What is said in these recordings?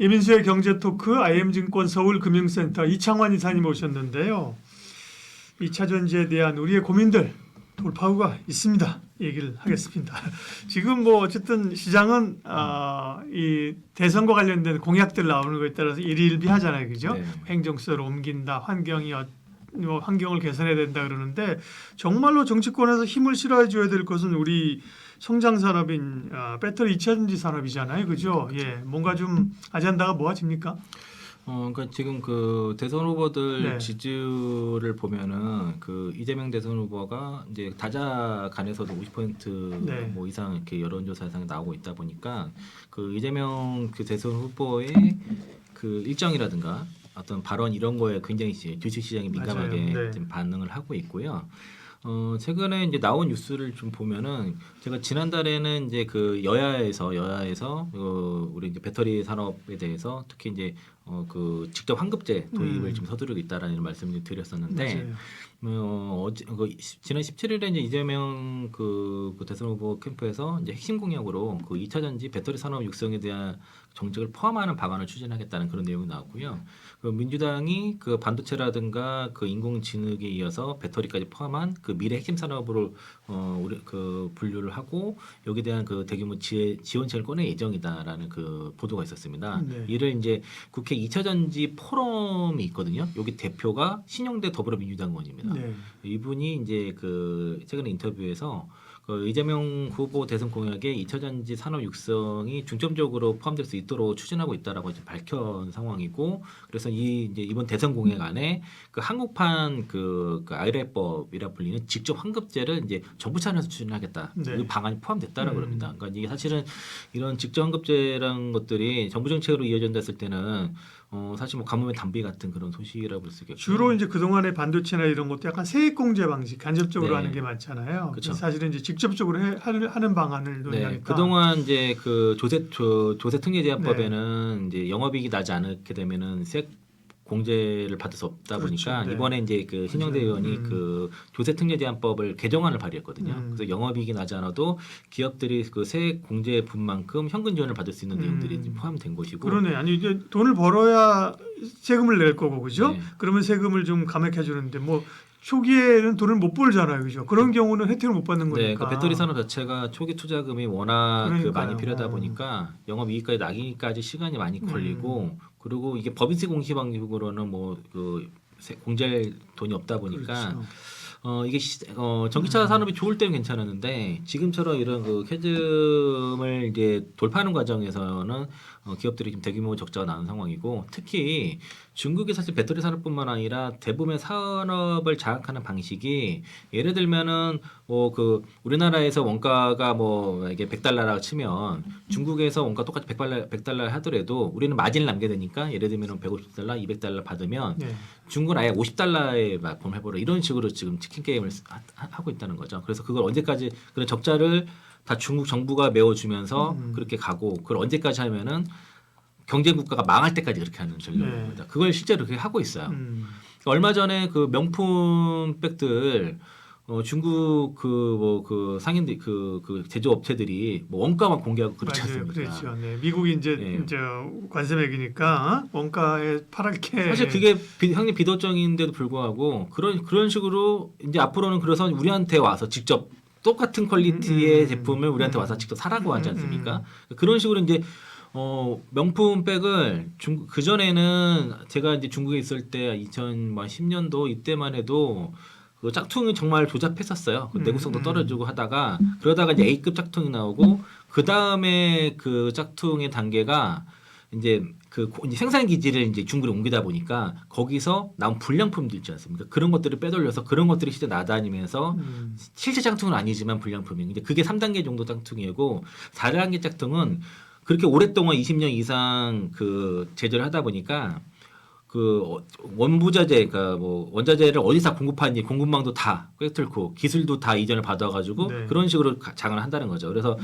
이민수의 경제토크 IM증권 서울금융센터 이창환 이사님 오셨는데요. 2차 전지에 대한 우리의 고민들 돌파구가 있습니다. 얘기를 하겠습니다. 지금 뭐 어쨌든 시장은 이 대선과 관련된 공약들 나오는 것에 따라서 일희일비하잖아요, 그죠? 네. 행정수를 옮긴다, 환경을 개선해야 된다 그러는데 정말로 정치권에서 힘을 실어해 줘야 될 것은 우리 성장 산업인 배터리 2차 전지 산업이잖아요, 그죠? 예, 뭔가 좀 아젠다가 뭐가집니까? 그러니까 지금 그 대선 후보들 네. 지지율을 보면은 그 이재명 대선 후보가 이제 다자간에서도 50% 네. 뭐 이상 이렇게 여론조사상 나오고 있다 보니까 그 이재명 그 대선 후보의 그 일정이라든가 어떤 발언 이런 거에 굉장히 이제 주식시장이 민감하게 맞아요. 네. 좀 반응을 하고 있고요. 최근에 이제 나온 뉴스를 좀 보면은 제가 지난달에는 이제 그 여야에서 우리 이제 배터리 산업에 대해서 특히 이제 그 직접 환급제 도입을 좀 서두르고 있다라는 말씀을 드렸었는데 지난 17일에 이제 이재명 그 대선 후보 캠프에서 이제 핵심 공약으로 그 2차 전지 배터리 산업 육성에 대한 정책을 포함하는 방안을 추진하겠다는 그런 내용이 나왔고요. 그 민주당이 그 반도체라든가 그 인공지능에 이어서 배터리까지 포함한 그 미래 핵심 산업으로 우리 그 분류를 하고 여기에 대한 그 대규모 지원책을 꺼낼 예정이다라는 그 보도가 있었습니다. 네. 이를 이제 국회 2차 전지 포럼이 있거든요. 여기 대표가 신용대 더불어민주당 의원입니다. 네. 이분이 이제 그 최근에 인터뷰에서 그 이재명 후보 대선 공약에 2차 전지 산업 육성이 중점적으로 포함될 수 있도록 추진하고 있다라고 이제 밝힌 상황이고, 그래서 이제 이번 대선 공약 안에 그 한국판 그 IRA법이라 불리는 직접 환급제를 이제 정부 차원에서 추진하겠다. 네. 이 방안이 포함됐다라고 합니다. 그러니까 이게 사실은 이런 직접 환급제라는 것들이 정부 정책으로 이어진다했을 때는 사실 뭐 가뭄의 단비 같은 그런 소식이라고 볼 수 있겠고 주로 이제 그동안의 반도체나 이런 것도 약간 세액공제 방식 간접적으로 네. 하는 게 많잖아요. 그쵸. 사실은 이제 직접적으로 하는 방안을 논의하니까. 네, 그동안 이제 그 조세 특례 제한법에는 이제 영업이익이 나지 않게 되면은 세액 공제를 받을 수 없다 그렇죠. 보니까 네. 이번에 이제 그 신영대 맞아요. 의원이 그 조세 특례 제한법을 개정안을 발의했거든요. 그래서 영업이익이 나지 않아도 기업들이 그 세액 공제 분만큼 현금 지원을 받을 수 있는 내용들이 이제 포함된 것이고. 그러네. 아니 이제 돈을 벌어야 세금을 낼 거고 그죠? 네. 그러면 세금을 좀 감액해 주는데 뭐 초기에는 돈을 못 벌잖아요, 그죠? 그런 경우는 혜택을 못 받는 거니까. 네, 그 배터리 산업 자체가 초기 투자금이 워낙 그 그러니까요. 많이 필요하다 보니까 영업이익까지 나기까지 시간이 많이 걸리고 그리고 이게 법인세 공시 방식으로는 뭐 그 공제할 돈이 없다 보니까 그렇죠. 이게 전기차 산업이 좋을 때는 괜찮았는데 지금처럼 이런 그 캐즘을 이제 돌파하는 과정에서는 기업들이 좀 대규모 적자가 나는 상황이고, 특히 중국이 사실 배터리 산업뿐만 아니라 대부분의 산업을 장악하는 방식이 예를 들면은 그 우리나라에서 원가가 뭐 이게 100달러라고 치면 중국에서 원가 똑같이 100달러 하더라도 우리는 마진을 남게 되니까 예를 들면 150달러, 200달러 받으면 네. 중국은 아예 50달러에 맞범 해보라 이런 식으로 지금 치킨 게임을 하고 있다는 거죠. 그래서 그걸 언제까지 그런 적자를 다 중국 정부가 메워주면서 그렇게 가고 그걸 언제까지 하면은 경쟁 국가가 망할 때까지 그렇게 하는 전략입니다. 그걸 실제로 그렇게 하고 있어요. 얼마 전에 그 명품 백들 중국 그 상인들 그 제조업체들이 뭐 원가만 공개하고 그렇지 맞아요. 않습니까? 그렇죠. 네. 미국이 이제 관세 매기니까 원가에 파랗게. 사실 그게 형님 비도적인데도 불구하고 그런 식으로 이제 앞으로는 그래서 우리한테 와서 직접 똑같은 퀄리티의 제품을 우리한테 와서 직접 사라고 하지 않습니까? 그런 식으로 이제 명품 백을 그 전에는 제가 이제 중국에 있을 때 2010년도 이때만 해도 그 짝퉁이 정말 조잡했었어요. 그 내구성도 떨어지고 하다가 그러다가 이제 A급 짝퉁이 나오고 그 다음에 그 짝퉁의 단계가 이제 이제 생산 기지를 이제 중국으로 옮기다 보니까 거기서 나온 불량품들 있지 않습니까? 그런 것들을 빼돌려서 그런 것들이 실제 나다니면서 실제 짝퉁은 아니지만 불량품이. 근데 그게 3단계 정도 짝퉁이고 4단계 짝퉁은 그렇게 오랫동안 20년 이상 그 제조를 하다 보니까 그 원부자재, 그러니까 뭐 원자재를 어디서 공급하는지 공급망도 다 꿰뚫고 기술도 다 이전을 받아가지고 네. 그런 식으로 장을 한다는 거죠. 그래서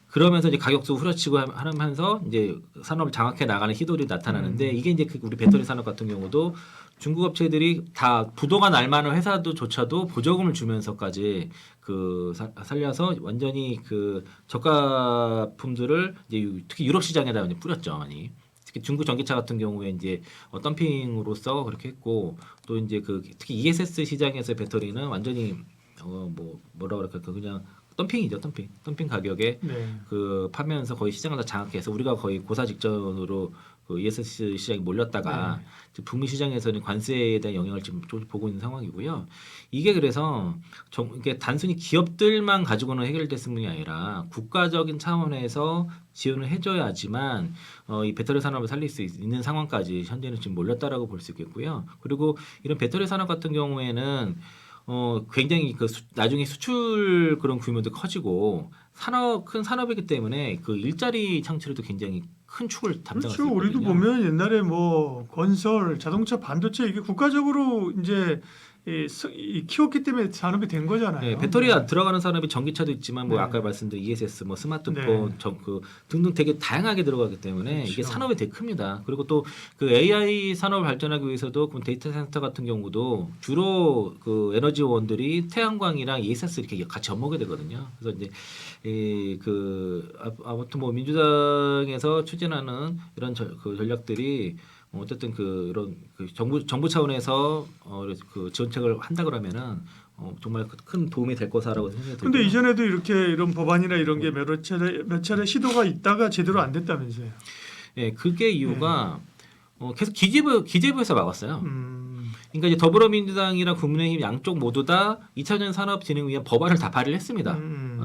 그러면서 이제 가격도 후려치고 하면서 이제 산업을 장악해 나가는 희도들이 나타나는데 이게 이제 우리 배터리 산업 같은 경우도 중국 업체들이 다 부도가 날 만한 회사조차도 보조금을 주면서까지 그 살려서 완전히 그 저가품들을 이제 특히 유럽 시장에다 이제 뿌렸죠, 많이. 특히 중국 전기차 같은 경우에 이제 덤핑으로서 그렇게 했고 또 이제 그 특히 ESS 시장에서 배터리는 완전히 뭐라 그럴까 그냥 덤핑이죠, 덤핑 가격에 네. 그 파면서 거의 시장을 다 장악해서 우리가 거의 고사 직전으로 그 ESS 시장이 몰렸다가 지금 북미 시장에서는 관세에 대한 영향을 지금 좀 보고 있는 상황이고요. 이게 그래서 이게 단순히 기업들만 가지고는 해결됐을 뿐이 아니라 국가적인 차원에서 지원을 해줘야지만 이 배터리 산업을 살릴 수 있는 상황까지 현재는 지금 몰렸다라고 볼 수 있겠고요. 그리고 이런 배터리 산업 같은 경우에는 굉장히 나중에 수출 그런 규모도 커지고 큰 산업이기 때문에 그 일자리 창출에도 굉장히 큰 축을 담당할 수 그렇죠. 있거든요. 우리도 보면 옛날에 뭐 건설, 자동차, 반도체 이게 국가적으로 이제 키웠기 때문에 산업이 된 거잖아요. 네, 배터리가 들어가는 산업이 전기차도 있지만 뭐 네. 아까 말씀드린 ESS, 뭐 스마트폰, 네. 등등 되게 다양하게 들어가기 때문에 그렇죠. 이게 산업이 되게 큽니다. 그리고 또 그 AI 산업을 발전하기 위해서도 그 데이터 센터 같은 경우도 주로 그 에너지원들이 태양광이랑 ESS 이렇게 같이 접목이 되거든요. 그래서 이제 아무튼 뭐 민주당에서 추진하는 이런 그 전략들이 어쨌든 이런 정부 차원에서 그 지원책을 한다 그러면은 정말 큰 도움이 될 거다라고 생각이 들고요. 근데 이전에도 이렇게 이런 법안이나 이런 게 몇 차례 시도가 있다가 제대로 안 됐다면서요. 예, 그게 이유가 계속 기재부에서 막았어요. 그러니까 이제 더불어민주당이랑 국민의힘 양쪽 모두 다 2차전 산업진흥위원 법안을 다 발의를 했습니다.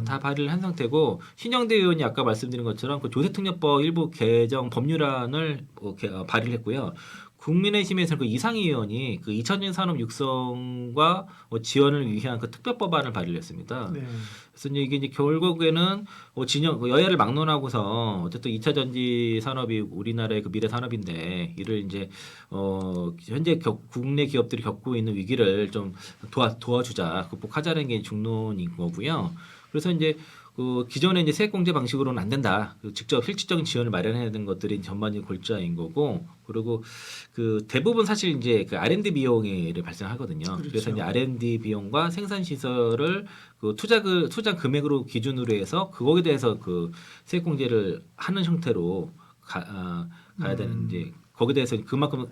다 발의를 한 상태고 신영대 의원이 아까 말씀드린 것처럼 그 조세특례법 일부 개정 법률안을 발의를 했고요. 국민의힘에서는 그 이상희 의원이 그 2차전 산업 육성과 지원을 위한 그 특별법안을 발의를 했습니다. 네. 그래서 이제 결국에는 여야를 막론하고서 어쨌든 2차 전지 산업이 우리나라의 그 미래 산업인데 이를 이제 현재 국내 기업들이 겪고 있는 위기를 좀 도와주자 극복하자는 게 중론인 거고요. 그래서 이제 그 기존의 이제 세액공제 방식으로는 안 된다. 직접 실질적인 지원을 마련해야 되는 것들이 전반적인 골자인 거고, 그리고 그 대부분 사실 이제 그 R&D 비용이 발생하거든요. 그렇죠. 그래서 이제 R&D 비용과 생산 시설을 그 투자 금액으로 기준으로 해서 그거에 대해서 그 세액공제를 하는 형태로 가야 되는 이제. 거기에 대해서 그만큼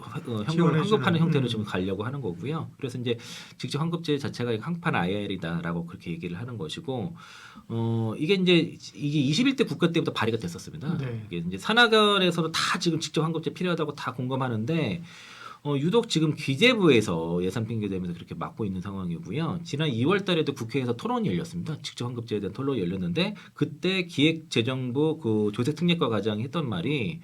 현금을 환급하는 형태로 지금 가려고 하는 거고요. 그래서 이제 직접 환급제 자체가 항판 IR이다라고 그렇게 얘기를 하는 것이고, 이게 21대 국회 때부터 발의가 됐었습니다. 네. 이게 이제 산하결에서도 다 지금 직접 환급제 필요하다고 다 공감하는데, 유독 지금 기재부에서 예산 핑계대면서 그렇게 막고 있는 상황이고요. 지난 2월달에도 국회에서 토론이 열렸습니다. 직접 환급제에 대한 토론이 열렸는데 그때 기획재정부 그 조세특례과 과장이 했던 말이.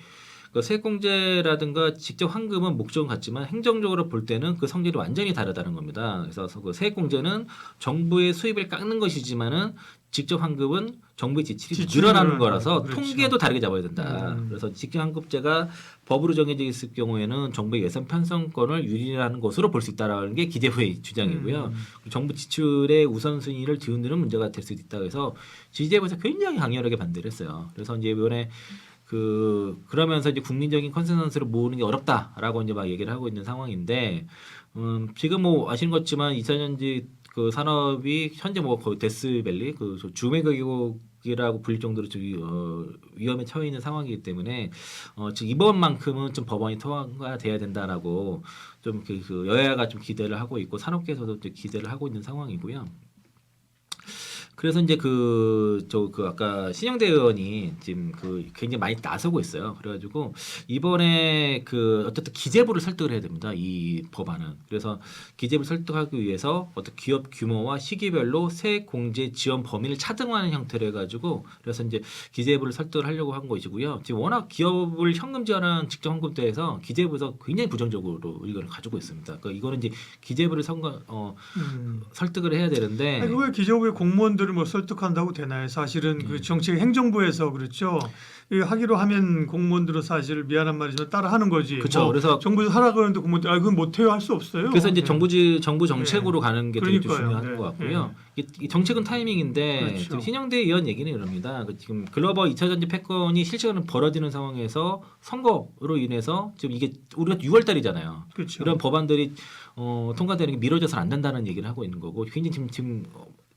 그 세액공제라든가 직접 환급은 목적은 같지만 행정적으로 볼 때는 그 성질이 완전히 다르다는 겁니다. 그래서 그 세액공제는 정부의 수입을 깎는 것이지만은 직접 환급은 정부의 지출이 늘어나는 거라서 그렇죠. 통계도 다르게 잡아야 된다. 그래서 직접 환급제가 법으로 정해져 있을 경우에는 정부의 예산 편성권을 유리하는 것으로 볼 수 있다라는 게 기재부의 주장이고요. 정부 지출의 우선순위를 뒤흔드는 문제가 될 수 있다. 그래서 기재부에서 굉장히 강렬하게 반대를 했어요. 그래서 이제 이번에 그러면서 이제 국민적인 컨센서스를 모으는 게 어렵다라고 이제 막 얘기를 하고 있는 상황인데, 지금 뭐 아시는 것지만 2차전지 그 산업이 현재 뭐 거의 데스밸리 그 주메가격이라고 불릴 정도로 좀 위험에 처해 있는 상황이기 때문에 지금 이번만큼은 좀 법안이 통과돼야 된다라고 좀 그 여야가 좀 기대를 하고 있고 산업계에서도 좀 기대를 하고 있는 상황이고요. 그래서 이제 아까 신영대 의원이 지금 굉장히 많이 나서고 있어요. 그래가지고 이번에 어쨌든 기재부를 설득을 해야 됩니다. 이 법안은. 그래서 기재부를 설득하기 위해서 어떤 기업 규모와 시기별로 세액 공제 지원 범위를 차등화하는 형태로 해가지고 그래서 이제 기재부를 설득을 하려고 한 것이고요. 지금 워낙 기업을 현금 지원하는 직접 환급제에서 기재부에서 굉장히 부정적으로 의견을 가지고 있습니다. 그러니까 이거는 이제 기재부를 설득을 해야 되는데. 아니, 왜 기재부의 공무원들 뭐 설득한다고 되나요? 사실은 그 정책 행정부에서 그렇죠. 하기로 하면 공무원들은 사실 미안한 말이지만 따라 하는 거지. 그렇죠. 그래서 정부에서 하라 그러는데 공무원들 그건 못해요 할 수 없어요. 그래서 이제 네. 정부 정책으로 가는 게 되게 그러니까요. 중요한 것 같고요. 이 정책은 타이밍인데 그렇죠. 지금 신영대 의원 얘기는 이럽니다. 지금 글로벌 2차전지 패권이 실시간으로 벌어지는 상황에서 선거로 인해서 지금 이게 우리가 6월달이잖아요. 그렇죠. 이런 법안들이 통과되는 게 미뤄져서는 안 된다는 얘기를 하고 있는 거고 굉장히 지금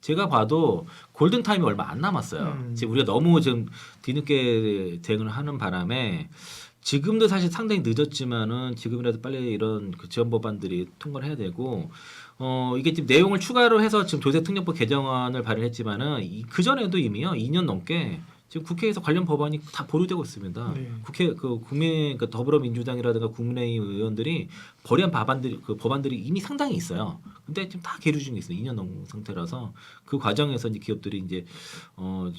제가 봐도 골든 타임이 얼마 안 남았어요. 지금 우리가 너무 지금 뒤늦게 대응을 하는 바람에 지금도 사실 상당히 늦었지만은 지금이라도 빨리 이런 그 지원 법안들이 통과를 해야 되고 이게 지금 내용을 추가로 해서 지금 조세특례법 개정안을 발의했지만은 그 전에도 이미요 2년 넘게 지금 국회에서 관련 법안이 다 보류되고 있습니다. 네. 국회 그 더불어민주당이라든가 국민의힘 의원들이 발의한 법안들이 이미 상당히 있어요. 근데 지금 다 계류 중에 있어요. 2년 넘은 상태라서 그 과정에서 이제 기업들이 이제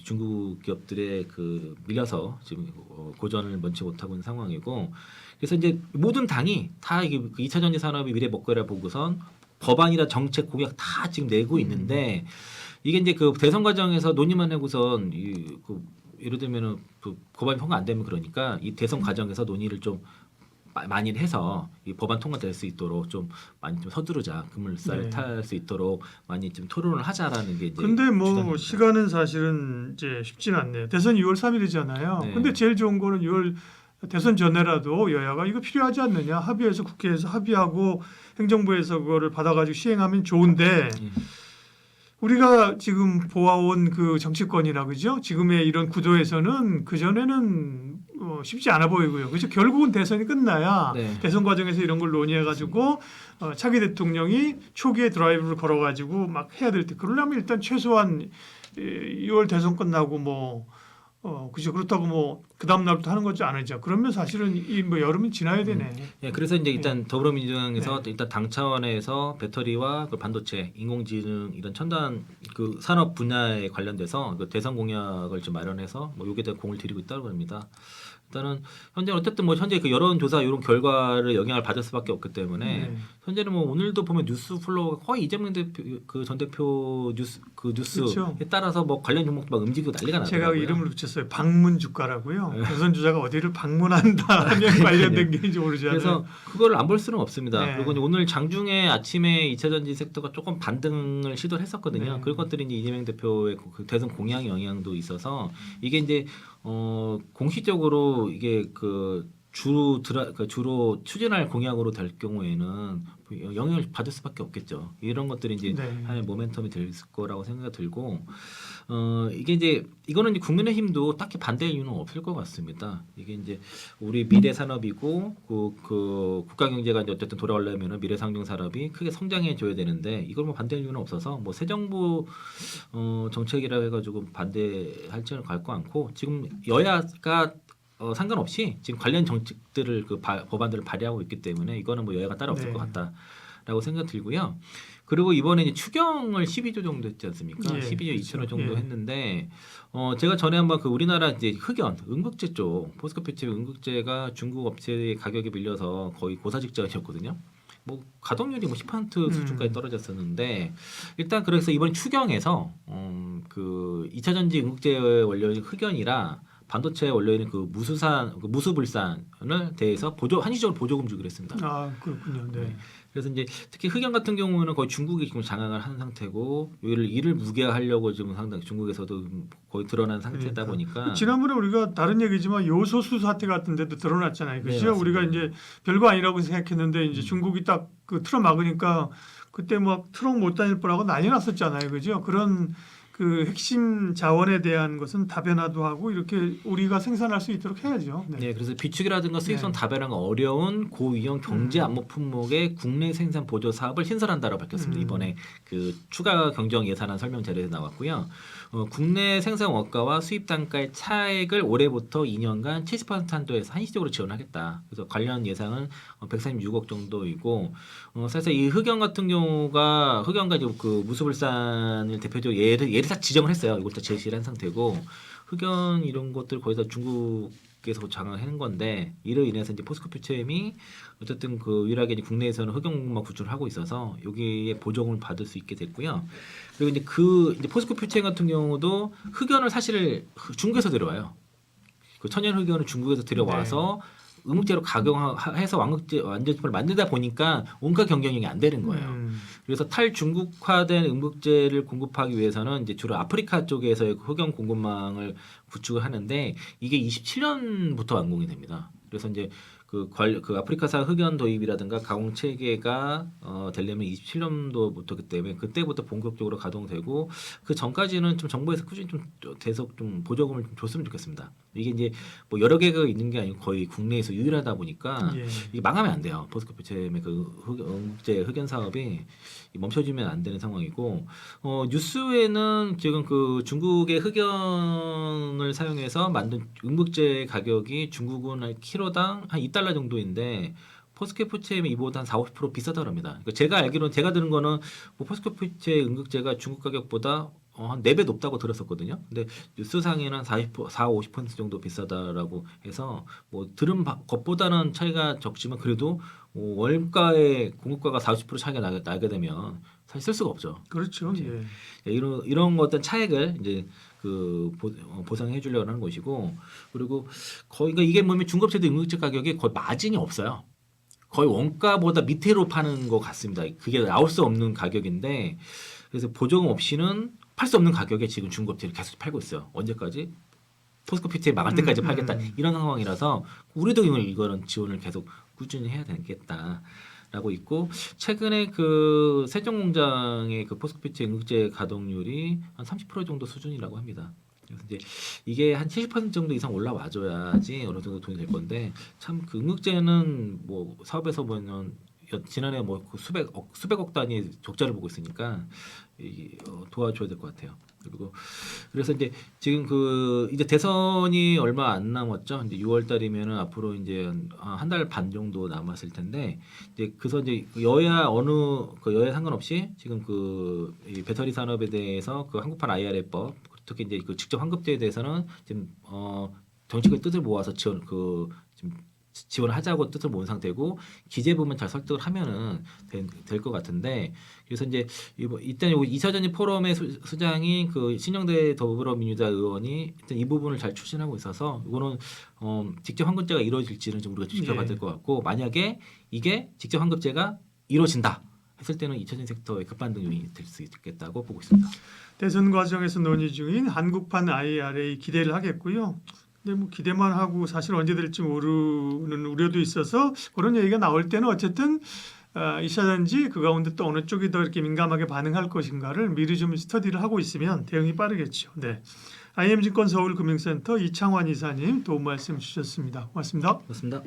중국 기업들의 그 밀려서 지금 고전을 면치 못하고 있는 상황이고 그래서 이제 모든 당이 다 이게 그 2차 전지 산업의 미래 먹거리라 보고선 법안이나 정책 공약 다 지금 내고 있는데 이게 이제 그 대선 과정에서 논의만 하고선 예를 들면은 그 법안이 통과 안 되면 그러니까 이 대선 과정에서 논의를 좀 많이 해서 이 법안 통과될 수 있도록 좀 많이 좀 서두르자 급물살 네. 탈 수 있도록 많이 좀 토론을 하자라는 게 이제 근데 뭐 주장입니다. 시간은 사실은 이제 쉽지는 않네요. 대선 6월 3일이잖아요. 네. 근데 제일 좋은 거는 6월 대선 전에라도 여야가 이거 필요하지 않느냐 합의해서 국회에서 합의하고 행정부에서 그거를 받아가지고 시행하면 좋은데 우리가 지금 보아온 그 정치권이라 그죠? 지금의 이런 구도에서는 그 전에는 쉽지 않아 보이고요. 그죠? 결국은 대선이 끝나야 네. 대선 과정에서 이런 걸 논의해가지고 차기 대통령이 초기에 드라이브를 걸어가지고 막 해야 될 때 그러려면 일단 최소한 6월 대선 끝나고 뭐 그죠? 그렇다고 뭐 그 다음 날부터 하는 거지 않으죠. 그러면 사실은 이 뭐 여름이 지나야 되네. 예, 그래서 이제 일단 네. 더불어민주당에서 일단 당 차원에서 배터리와 그 반도체, 인공지능 이런 첨단 그 산업 분야에 관련돼서 그 대선 공약을 좀 마련해서 뭐 여기에 대한 공을 들이고 있다고 합니다. 일단은 현재 어쨌든 뭐 현재 그 여론조사 이런 결과를 영향을 받을 수밖에 없기 때문에 네. 현재는 뭐 오늘도 보면 뉴스 플로우가 거의 이재명 대표 그 전 대표 뉴스에 그렇죠. 따라서 뭐 관련 종목도 막 움직이고 난리가 제가 나더라고요. 이름을 붙였어요. 방문 주가라고요. 대선 주자가 어디를 방문한다 하면 관련된 게 이제 오르잖아요. 그래서 그걸 안 볼 수는 없습니다. 네. 그리고 이제 오늘 장중에 아침에 2차 전지 섹터가 조금 반등을 시도를 했었거든요. 네. 그런 것들이 이제 이재명 대표의 그 대선 공약 영향도 있어서 이게 이제 공식적으로 이게 주로 추진할 공약으로 될 경우에는 영향을 받을 수밖에 없겠죠. 이런 것들이 이제 네. 하나의 모멘텀이 될 거라고 생각이 들고 이게 이제 이거는 이제 국민의힘도 딱히 반대할 이유는 없을 것 같습니다. 이게 이제 우리 미래 산업이고 그 국가 경제가 이제 어쨌든 돌아오려면은 미래 상용 산업이 크게 성장해 줘야 되는데 이걸 뭐 반대할 이유는 없어서 뭐 새 정부 정책이라고 해가지고 반대할지는 갈 거 않고 지금 여야가 상관없이 지금 관련 정책들을 법안들을 발의하고 있기 때문에 이거는 뭐 여야가 따로 없을 네. 것 같다라고 생각 들고요. 그리고 이번에 이제 추경을 12조 정도 했지 않습니까? 예, 12조 2천억 정도 예. 했는데 제가 전에 한번 그 우리나라 이제 흑연 응급제 쪽 포스코페트 응급제가 중국 업체의 가격에 밀려서 거의 고사 직전이었거든요. 뭐 가동률이 뭐 10% 수준까지 떨어졌었는데 일단 그래서 이번 추경에서 그 2차 전지 응급제 원료인 흑연이라 반도체 원료인 그 무수불산을 대해서 한시적으로 보조금 주기로 했습니다. 아 그렇군요. 네. 그래서 이제 특히 흑연 같은 경우는 거의 중국이 지금 장악을 한 상태고 이를 무게하려고 지금 상당히 중국에서도 거의 드러난 상태다 보니까 지난번에 우리가 다른 얘기지만 요소수 사태 같은 데도 드러났잖아요. 그렇죠? 네, 맞습니다. 우리가 이제 별거 아니라고 생각했는데 이제 중국이 딱 그 틀어 막으니까 그때 막 트럭 못 다닐 뻔하고 난리 났었잖아요. 그죠? 그런 그 핵심 자원에 대한 것은 다변화도 하고 이렇게 우리가 생산할 수 있도록 해야죠. 네. 네, 그래서 비축이라든가 수익성 네. 다변화가 어려운 고위험 경제 안목 품목의 국내 생산 보조 사업을 신설한다고 밝혔습니다. 이번에 그 추가 경정 예산안 설명 자료에 나왔고요. 국내 생산 원가와 수입 단가의 차액을 올해부터 2년간 70% 한도에서 한시적으로 지원하겠다. 그래서 관련 예산은 136억 정도이고 사실 이 흑연 같은 경우가 흑연과 이제 그 무수불산을 대표적으로 예를 딱 지정을 했어요. 이걸 다 제시를 한 상태고 흑연 이런 것들 거의 다 중국에서 장악하는 건데 이로 인해서 이제 포스코퓨처엠이 어쨌든 그 유일하게 이제 국내에서는 흑연만 구출을 하고 있어서 여기에 보조금을 받을 수 있게 됐고요. 그리고 이제 이제 포스코퓨처엠 같은 경우도 흑연을 사실 중국에서 들여와요. 그 천연 흑연을 중국에서 들여와서 응급제로 각용해서 완제품을 만들다 보니까 온갖 경쟁력이 안 되는 거예요. 그래서 탈중국화된 응급제를 공급하기 위해서는 이제 주로 아프리카 쪽에서의 흑연 공급망을 구축을 하는데 이게 27년부터 완공이 됩니다. 그래서 이제 그 아프리카사 흑연 도입이라든가 가공 체계가 되려면 27년도부터기 때문에 그때부터 본격적으로 가동되고 그 전까지는 좀 정부에서 꾸준히 좀 계속 좀 보조금을 좀 줬으면 좋겠습니다. 이게 이제 뭐 여러 개가 있는 게 아니고 거의 국내에서 유일하다 보니까 예. 이게 망하면 안 돼요. 포스코페체의 그 응급제 흑연 사업이 멈춰지면 안 되는 상황이고 뉴스에는 지금 그 중국의 흑연을 사용해서 만든 응급제 가격이 중국은 한 키로당 한 2달러 정도인데 포스코페체는 이보다 한 50% 비싸다고 합니다. 그러니까 제가 알기로는 제가 들은 거는 뭐 포스코페체 응급제가 중국 가격보다 한 4배 높다고 들었었거든요. 근데 뉴스상에는 한 50% 정도 비싸다라고 해서 뭐 들은 것보다는 차이가 적지만 그래도 원가의 공급가가 40% 차이가 나게 되면 사실 쓸 수가 없죠. 그렇죠. 예. 이런 어떤 차액을 이제 보상해 주려고 하는 것이고 그리고 거의 그러니까 이게 뭐냐면 중급제도 응급제 가격이 거의 마진이 없어요. 거의 원가보다 밑으로 파는 것 같습니다. 그게 나올 수 없는 가격인데 그래서 보조금 없이는 팔 수 없는 가격에 지금 중급제를 계속 팔고 있어요. 언제까지? 포스코피티에 망할 때까지 팔겠다 이런 상황이라서 우리도 이거는 지원을 계속 꾸준히 해야 되겠다라고 있고 최근에 그 세종공장의 그 포스코피티 응급제 가동률이 한 30% 정도 수준이라고 합니다. 그래서 이제 이게 한 70% 정도 이상 올라와줘야지 어느 정도 돈이 될 건데 참 그 응급제는 뭐 사업에서 보면 지난해 뭐 수백억 단위 적자를 보고 있으니까 도와줘야 될 것 같아요. 그리고 그래서 이제 지금 그 이제 대선이 얼마 안 남았죠. 이제 6월 달이면은 앞으로 이제 한 달 반 정도 남았을 텐데 이제 그래서 이제 여야 여야 상관없이 지금 이 배터리 산업에 대해서 그 한국판 IRA법 특히 이제 그 직접 환급제에 대해서는 지금 정책의 뜻을 모아서 지원을 하자고 뜻을 모은 상태고 기재 부분 잘 설득을 하면은 될 것 같은데 그래서 이제 이때 2차전지 포럼의 수장이 그 신영대 더불어민주당 의원이 일단 이 부분을 잘 추진하고 있어서 이거는 직접 환급제가 이루어질지는 좀 우리가 지켜봐야 될 것 같고 만약에 이게 직접 환급제가 이루어진다 했을 때는 2차전지 섹터의 급반등이 될 수 있겠다고 보고 있습니다. 대선 과정에서 논의 중인 한국판 IRA 기대를 하겠고요. 근데 뭐 기대만 하고 사실 언제 될지 모르는 우려도 있어서 그런 얘기가 나올 때는 어쨌든 2차전지 그 가운데 또 어느 쪽이 더 이렇게 민감하게 반응할 것인가를 미리 좀 스터디를 하고 있으면 대응이 빠르겠죠. 네, IM증권 서울금융센터 이창환 이사님 도움 말씀 주셨습니다. 고맙습니다. 그렇습니다.